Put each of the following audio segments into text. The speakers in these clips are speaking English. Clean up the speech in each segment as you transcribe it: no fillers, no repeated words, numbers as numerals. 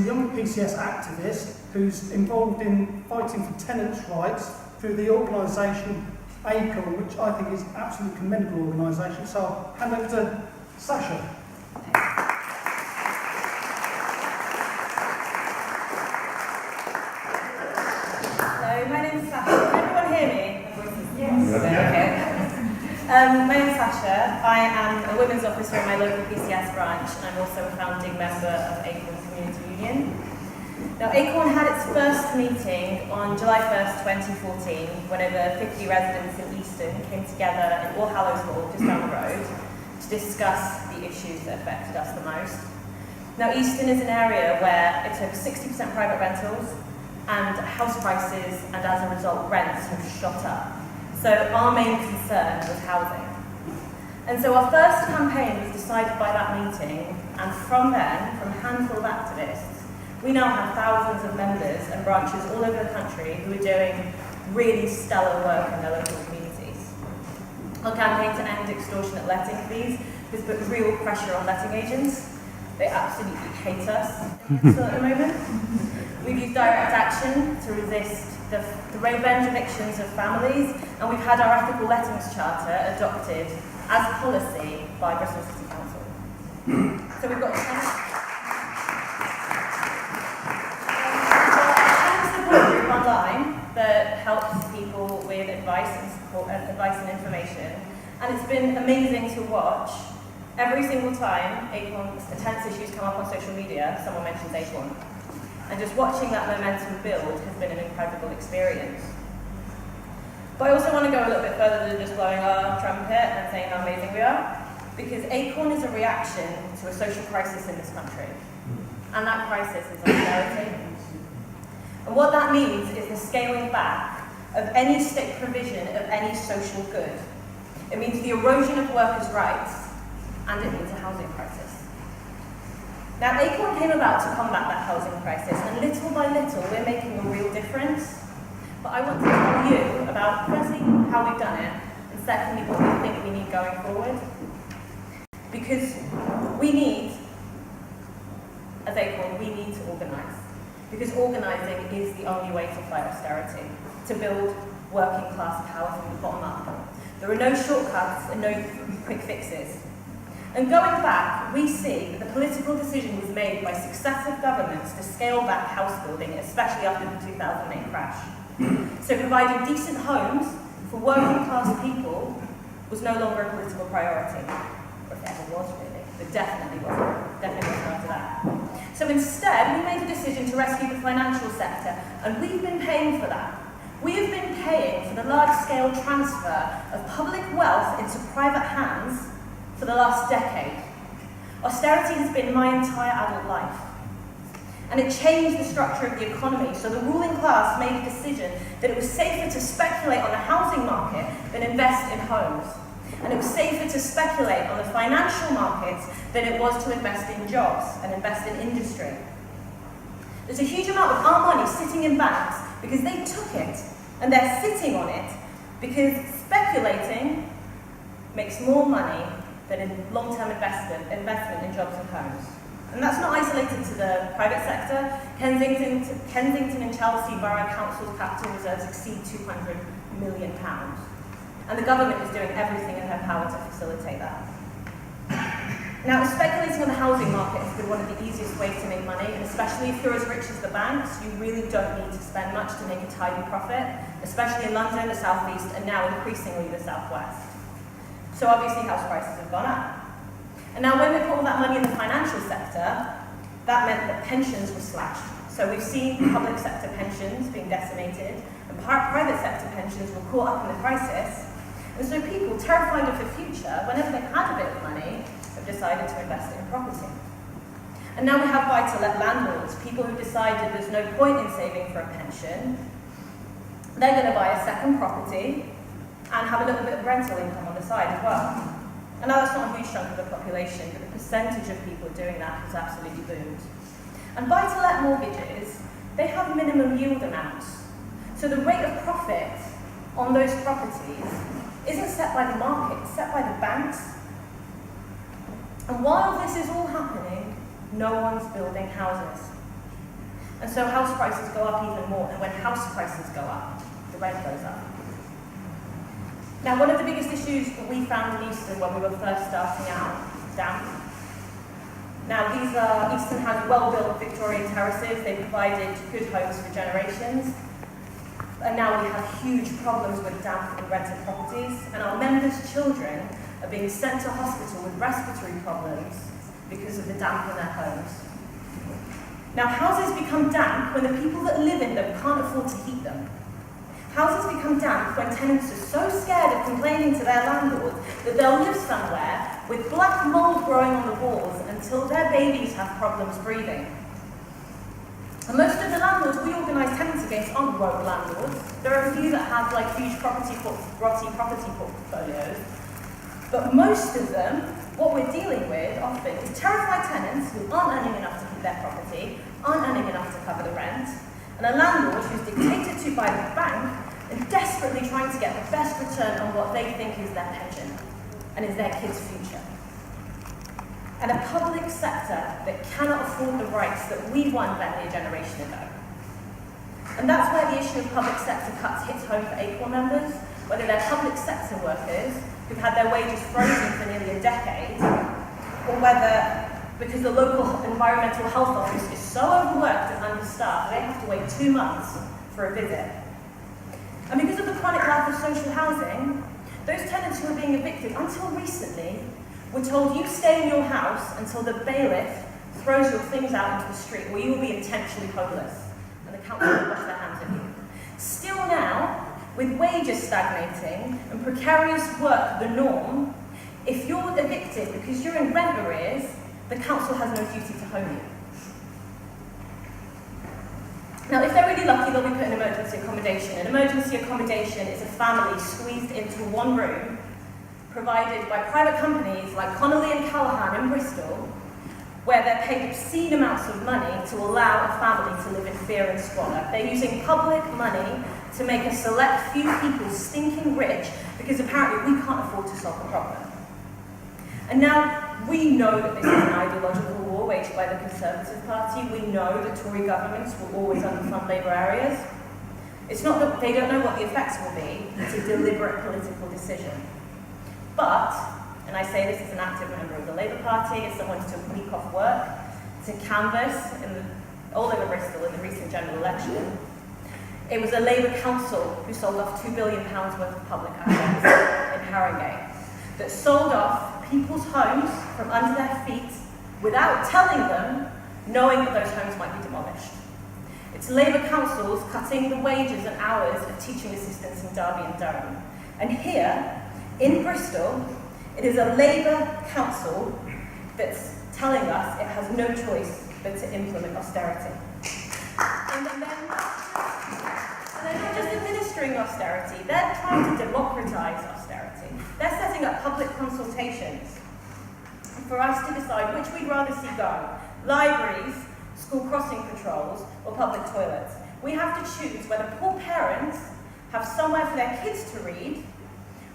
young PCS activist who's involved in fighting for tenants' rights through the organisation ACORN, which I think is an absolutely commendable organisation. So I'll hand over to Sasha. Hello, my name is Sasha. Can everyone hear me? Yes. Okay. My name is Sasha. I am a women's officer in my local PCS branch, and I'm also a founding member of ACORN Community Union. Now, ACORN had its first meeting on July 1st, 2014, when over 50 residents in Easton came together in All Hallows Hall, just down the road, to discuss the issues that affected us the most. Now, Easton is an area where it's over 60% private rentals, and house prices, and as a result, rents have shot up. So our main concern was housing. And so our first campaign was decided by that meeting, and from then, from a handful of activists, we now have thousands of members and branches all over the country who are doing really stellar work in their local communities. Our campaign to end extortionate letting fees has put real pressure on letting agents. They absolutely hate us at the moment. We've used direct action to resist the revenge evictions of families, and we've had our ethical lettings charter adopted as policy by Bristol City Council. So we've got a support group online that helps people with advice and support, advice and information, and it's been amazing to watch. Every single time tense issues come up on social media, someone mentions ACORN. And just watching that momentum build has been an incredible experience. But I also want to go a little bit further than just blowing our trumpet and saying how amazing we are, because ACORN is a reaction to a social crisis in this country. And that crisis is austerity. And what that means is the scaling back of any state provision of any social good. It means the erosion of workers' rights, and it means a housing crisis. Now, ACORN came about to combat that housing crisis, and little by little, we're making a real difference. But I want to tell you about, firstly, how we've done it, and secondly, what we think we need going forward. Because we need, as ACORN, we need to organise. Because organising is the only way to fight austerity, to build working class power from the bottom up. There are no shortcuts and no quick fixes. And going back, we see that the political decision was made by successive governments to scale back house building, especially after the 2008 crash. So providing decent homes for working class people was no longer a political priority. Or if it ever was, really. But definitely wasn't. Definitely wasn't after that. So instead, we made a decision to rescue the financial sector, and we've been paying for that. We have been paying for the large-scale transfer of public wealth into private hands for the last decade. Austerity has been my entire adult life. And it changed the structure of the economy, so the ruling class made a decision that it was safer to speculate on the housing market than invest in homes. And it was safer to speculate on the financial markets than it was to invest in jobs and invest in industry. There's a huge amount of our money sitting in banks because they took it, and they're sitting on it because speculating makes more money than in long-term investment in jobs and homes. And that's not isolated to the private sector. Kensington and Chelsea Borough Council's capital reserves exceed £200 million. And the government is doing everything in their power to facilitate that. Now, speculating on the housing market has been one of the easiest ways to make money, and especially if you're as rich as the banks, you really don't need to spend much to make a tidy profit, especially in London, the South East, and now increasingly the South West. So obviously house prices have gone up. And now when we put all that money in the financial sector, that meant that pensions were slashed. So we've seen public sector pensions being decimated, and private sector pensions were caught up in the crisis. And so people, terrified of the future, whenever they've had a bit of money, have decided to invest in property. And now we have buy-to-let landlords, people who decided there's no point in saving for a pension. They're going to buy a second property and have a little bit of rental income on the side as well. And now that's not a huge chunk of the population, but the percentage of people doing that has absolutely boomed. And buy-to-let mortgages, they have minimum yield amounts. So the rate of profit on those properties isn't set by the market, it's set by the banks. And while this is all happening, no one's building houses. And so house prices go up even more, and when house prices go up, the rent goes up. Now, one of the biggest issues that we found in Easton when we were first starting out was damp. Now, Easton has well-built Victorian terraces. They provided good homes for generations. And now we have huge problems with damp in rented properties, and our members' children are being sent to hospital with respiratory problems because of the damp in their homes. Now, houses become damp when the people that live in them can't afford to heat them. Houses become damp when tenants are so scared of complaining to their landlord that they'll live somewhere with black mould growing on the walls until their babies have problems breathing. And most of the landlords we organise tenants against aren't rogue landlords. There are a few that have like huge property portfolios. But most of them, what we're dealing with often is terrified tenants who aren't earning enough to keep their property, aren't earning enough to cover the rent, and a landlord who's dictated to by the bank and desperately trying to get the best return on what they think is their pension and is their kids' future. And a public sector that cannot afford the rights that we won barely a generation ago. And that's where the issue of public sector cuts hits home for Acorn members, whether they're public sector workers who've had their wages frozen for nearly a decade, or whether, because the local environmental health office is so overworked and understaffed, they have to wait 2 months for a visit. And because of the chronic lack of social housing, those tenants who are being evicted, until recently, were told you stay in your house until the bailiff throws your things out into the street, or you will be intentionally homeless, and the council will wash their hands of you. Still now, with wages stagnating and precarious work the norm, if you're evicted because you're in rent arrears, the council has no duty to home you. Now, if they're really lucky, they'll be put in emergency accommodation. And emergency accommodation is a family squeezed into one room, provided by private companies like Connolly and Callahan in Bristol, where they're paid obscene amounts of money to allow a family to live in fear and squalor. They're using public money to make a select few people stinking rich because apparently we can't afford to solve the problem. And now, we know that this is an ideological war waged by the Conservative Party. We know that Tory governments will always underfund labour areas. It's not that they don't know what the effects will be, it's a deliberate political decision. But, and I say this as an active member of the Labour Party, as someone who took a week off work to canvass all over Bristol in the recent general election, it was a Labour council who sold off £2 billion worth of public assets in Harringay, that sold off people's homes from under their feet without telling them, knowing that those homes might be demolished. It's Labour councils cutting the wages and hours of teaching assistants in Derby and Durham. And here, in Bristol, it is a Labour council that's telling us it has no choice but to implement austerity. And they're not just administering austerity, they're trying to democratise austerity. They're setting up public consultations for us to decide which we'd rather see go. Libraries, school crossing patrols, or public toilets. We have to choose whether poor parents have somewhere for their kids to read,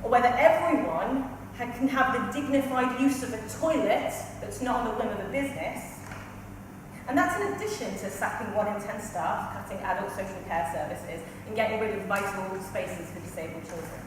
or whether everyone can have the dignified use of a toilet that's not on the whim of a business. And that's in addition to sacking 1 in 10 staff, cutting adult social care services, and getting rid of vital spaces for disabled children.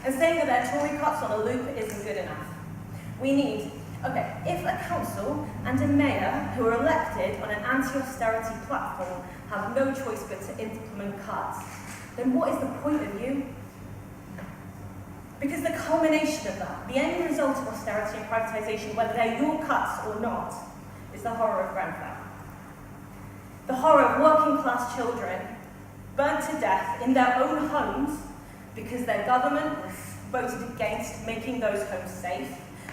And saying that their Tory cuts on a loop isn't good enough. We need, if a council and a mayor who are elected on an anti-austerity platform have no choice but to implement cuts, then what is the point of you? Because the culmination of that, the end result of austerity and privatisation, whether they're your cuts or not, is the horror of Grenfell. The horror of working class children burnt to death in their own homes because their government voted against making those homes safe,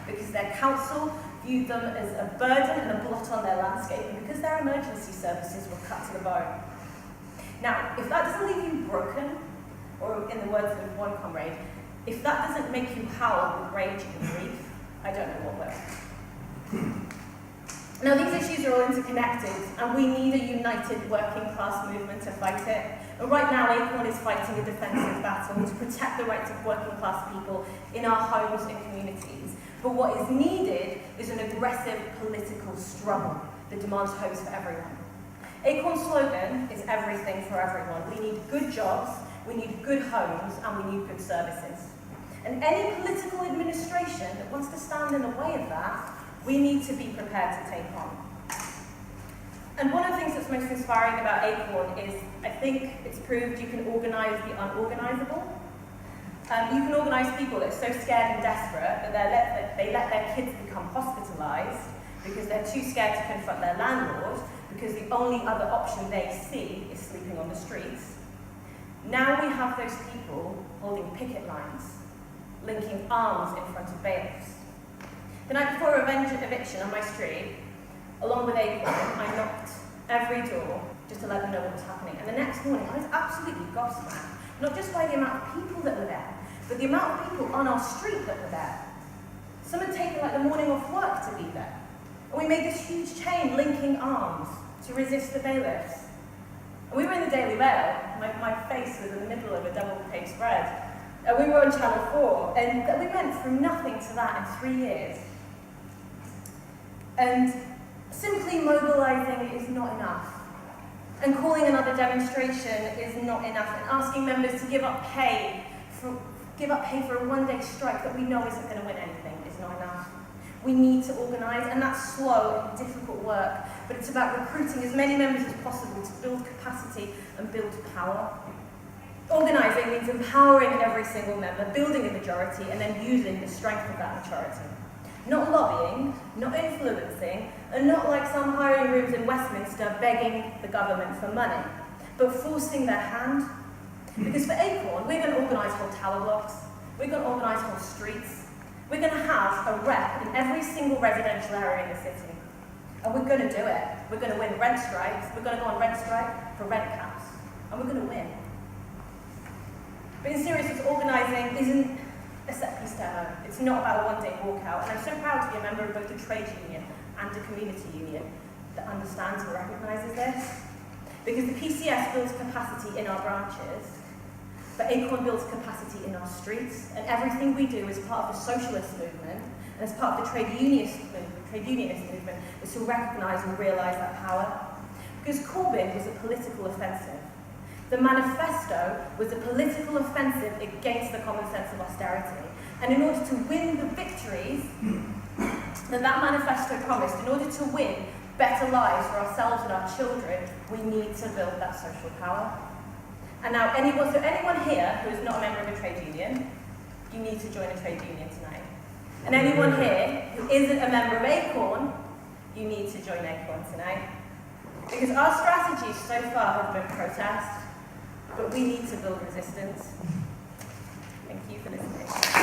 because their council viewed them as a burden and a blot on their landscape, and because their emergency services were cut to the bone. Now, if that doesn't leave you broken, or in the words of one comrade, if that doesn't make you howl with rage and grief, I don't know what will. Now, these issues are all interconnected, and we need a united working class movement to fight it. And right now, Acorn is fighting a defensive battle to protect the rights of working class people in our homes and communities. But what is needed is an aggressive political struggle that demands homes for everyone. Acorn's slogan is everything for everyone. We need good jobs, we need good homes, and we need good services. And any political administration that wants to stand in the way of that, we need to be prepared to take on. And one of the things that's most inspiring about Acorn is, I think it's proved you can organise the unorganisable. You can organise people that are so scared and desperate that they let their kids become hospitalised because they're too scared to confront their landlord, because the only other option they see is sleeping on the streets. Now we have those people holding picket lines, linking arms in front of bailiffs. The night before eviction on my street, along with Acorn, I knocked every door just to let them know what was happening. And the next morning, I was absolutely gobsmacked, not just by the amount of people that were there, but the amount of people on our street that were there. Some had taken like the morning off work to be there. And we made this huge chain linking arms to resist the bailiffs. And we were in the Daily Mail. My face was in the middle of a double-page spread. And we were on Channel 4, and we went from nothing to that in 3 years. And simply mobilising is not enough. And calling another demonstration is not enough. And asking members to give up pay for a one-day strike that we know isn't going to win anything is not enough. We need to organise, and that's slow and difficult work, but it's about recruiting as many members as possible to build capacity and build power. Organising means empowering every single member, building a majority, and then using the strength of that majority. Not lobbying, not influencing, and not like some hiring rooms in Westminster begging the government for money, but forcing their hand. Because for Acorn, we're going to organise whole tower blocks, we're going to organise whole streets, we're going to have a rep in every single residential area in the city. And we're going to do it. We're going to win rent strikes, we're going to go on rent strike for rent caps, and we're going to win. But in seriousness, organising isn't a set-piece demo. It's not about a one-day walkout, and I'm so proud to be a member of both a trade union and a community union that understands and recognises this. Because the PCS builds capacity in our branches, but Acorn builds capacity in our streets, and everything we do as part of the socialist movement, and as part of the trade unionist movement, is to recognise and realise that power. Because Corbyn was a political offensive. The manifesto was a political offensive against the common sense of austerity. And in order to win the victories that manifesto promised, in order to win better lives for ourselves and our children, we need to build that social power. And now, anyone here who is not a member of a trade union, you need to join a trade union tonight. And anyone here who isn't a member of Acorn, you need to join Acorn tonight. Because our strategies so far have been protest, but we need to build resistance. Thank you for listening.